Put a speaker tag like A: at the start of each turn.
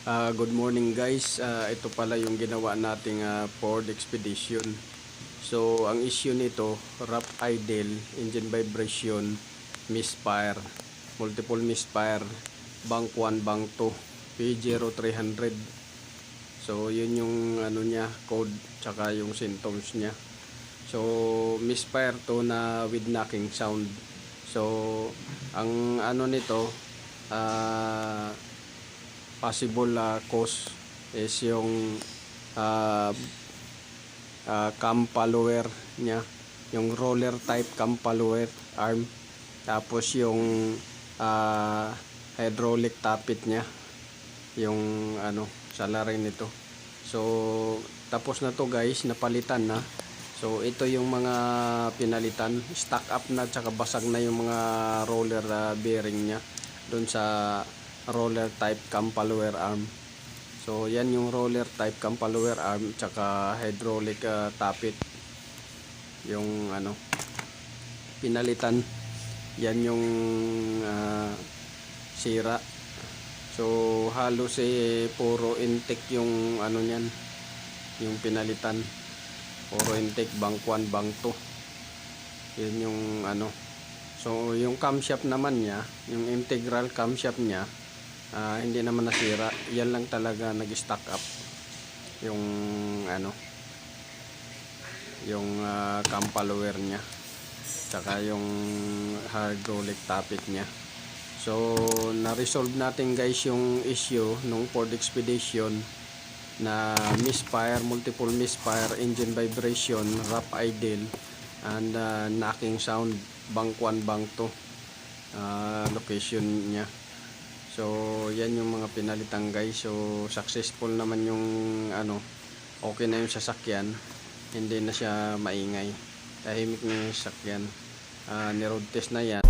A: Good morning guys. Ito pala yung ginawa nating Ford Expedition. So ang issue nito, rough idle, engine vibration, misfire, multiple misfire, bank 1, bank 2, P0300. So yun yung ano niya, code tsaka yung symptoms niya. So misfire to na with knocking sound. So ang ano nito, possible cause is yung uh, cam follower nya, yung roller type cam follower arm, tapos yung hydraulic tappet nya, yung ano salarin nito. So tapos na to guys, napalitan na. So ito yung mga pinalitan, stock up na tsaka basag na yung mga roller bearing nya doon sa roller type cam follower arm. So yan yung roller type cam follower arm tsaka hydraulic tappet, yung ano pinalitan. Yan yung sira. So halos puro intake yung ano niyan, yung pinalitan, puro intake, bank 1, bank 2. Yun yung ano. So yung camshaft naman niya, yung integral camshaft niya, hindi naman nasira. Yan lang talaga nag-stock up yung ano, yung cam follower nya tsaka yung hydraulic tappet nya. So na-resolve natin guys yung issue nung Ford Expedition na misfire, multiple misfire, engine vibration, rough idle, and knocking sound, bank 1, bank 2 location nya. So yan yung mga pinalitan guys. So successful naman yung ano, okay na yung sasakyan, hindi na siya maingay, tahimik na yung sasakyan. Ni-road test na yan.